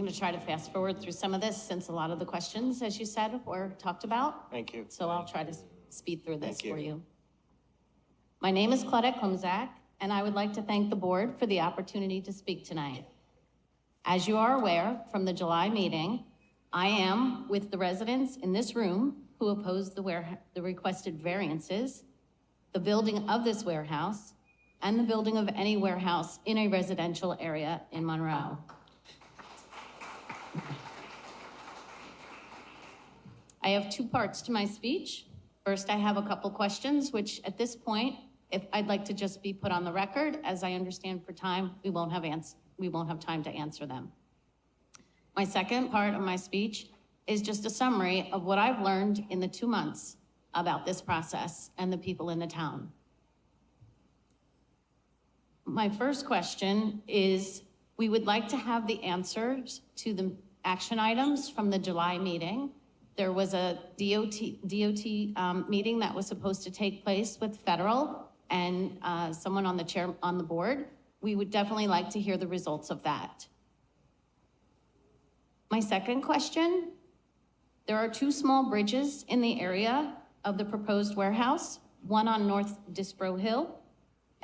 I'm going to try to fast forward through some of this since a lot of the questions, as you said, were talked about. Thank you. So I'll try to speed through this Thank you. for you. My name is Claudette Klumzak, and I would like to thank the board for the opportunity to speak tonight. As you are aware from the July meeting, I am with the residents in this room who opposed the requested variances, the building of this warehouse, and the building of any warehouse in a residential area in Monroe. I have two parts to my speech. First, I have a couple questions, which at this point, if I'd like to just be put on the record, as I understand for time, we won't have time to answer them. My second part of my speech is just a summary of what I've learned in the 2 months about this process and the people in the town. My first question is, we would like to have the answers to the action items from the July meeting. There was a DOT meeting that was supposed to take place with federal and someone on the board. We would definitely like to hear the results of that. My second question, there are 2 small bridges in the area of the proposed warehouse, one on North Disbro Hill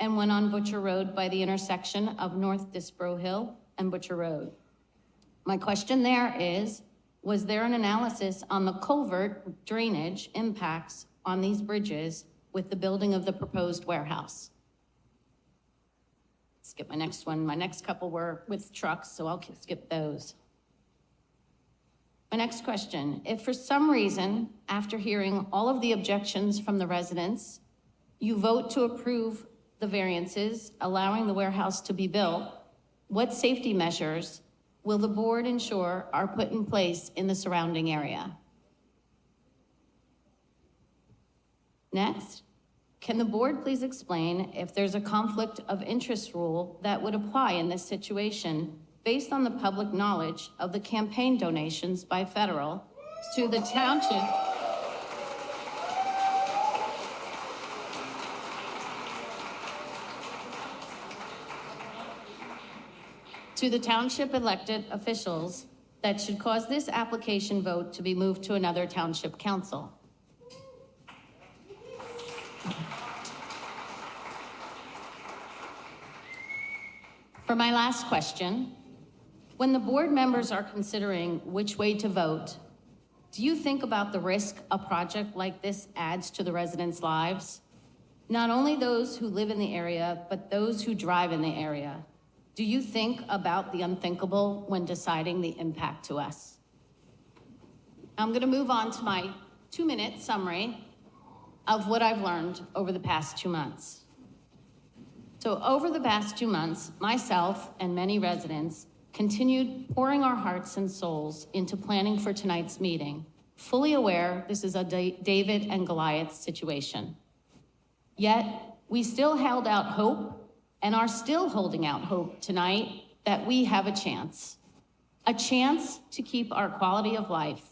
and one on Butcher Road by the intersection of North Disbro Hill and Butcher Road. My question there is, was there an analysis on the culvert drainage impacts on these bridges with the building of the proposed warehouse? Skip my next one. My next couple were with trucks, so I'll skip those. My next question, if for some reason, after hearing all of the objections from the residents, you vote to approve the variances allowing the warehouse to be built, what safety measures will the board ensure are put in place in the surrounding area? Next, can the board please explain if there's a conflict of interest rule that would apply in this situation based on the public knowledge of the campaign donations by federal to the township elected officials that should cause this application vote to be moved to another township council? For my last question, when the board members are considering which way to vote, do you think about the risk a project like this adds to the residents' lives? Not only those who live in the area, but those who drive in the area. Do you think about the unthinkable when deciding the impact to us? I'm going to move on to my 2-minute summary of what I've learned over the past 2 months. So over the past 2 months, myself and many residents continued pouring our hearts and souls into planning for tonight's meeting, fully aware this is a David and Goliath situation. Yet, we still held out hope and are still holding out hope tonight that we have a chance to keep our quality of life,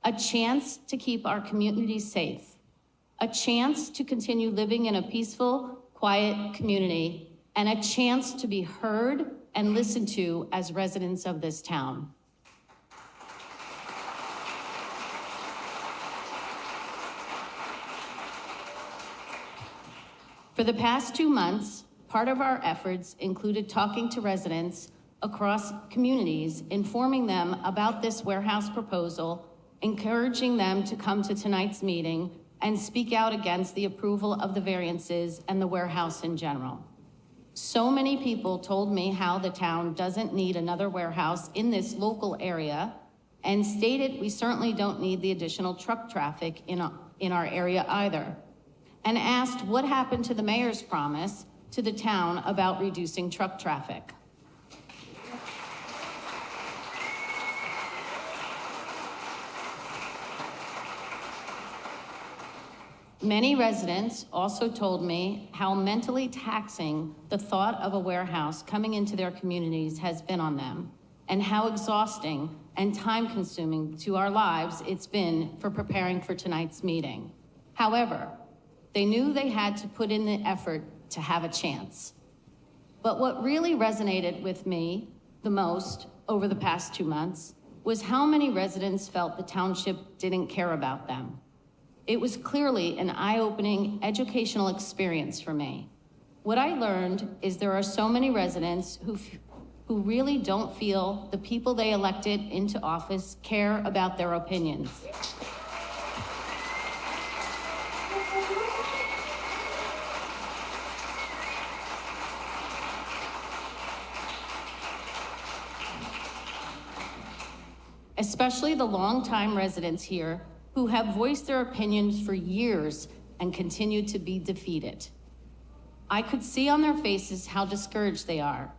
a chance to keep our communities safe, a chance to continue living in a peaceful, quiet community, and a chance to be heard and listened to as residents of this town. For the past 2 months, part of our efforts included talking to residents across communities, informing them about this warehouse proposal, encouraging them to come to tonight's meeting and speak out against the approval of the variances and the warehouse in general. So many people told me how the town doesn't need another warehouse in this local area and stated we certainly don't need the additional truck traffic in our area either, and asked what happened to the mayor's promise to the town about reducing truck traffic. Many residents also told me how mentally taxing the thought of a warehouse coming into their communities has been on them, and how exhausting and time-consuming to our lives it's been for preparing for tonight's meeting. However, they knew they had to put in the effort to have a chance. But what really resonated with me the most over the past 2 months was how many residents felt the township didn't care about them. It was clearly an eye-opening educational experience for me. What I learned is there are so many residents who really don't feel the people they elected into office care about their opinions. Especially the longtime residents here who have voiced their opinions for years and continue to be defeated. I could see on their faces how discouraged they are.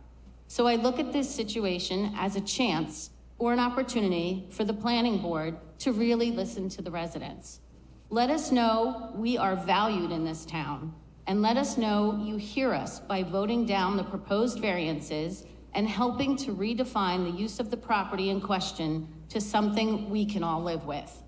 So I look at this situation as a chance or an opportunity for the planning board to really listen to the residents. Let us know we are valued in this town, and let us know you hear us by voting down the proposed variances and helping to redefine the use of the property in question to something we can all live with.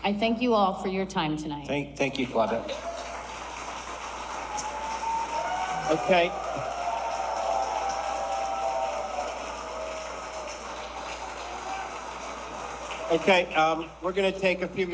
I thank you all for your time tonight. Thank you, Claudette. Okay. Okay, we're going to take a few minutes.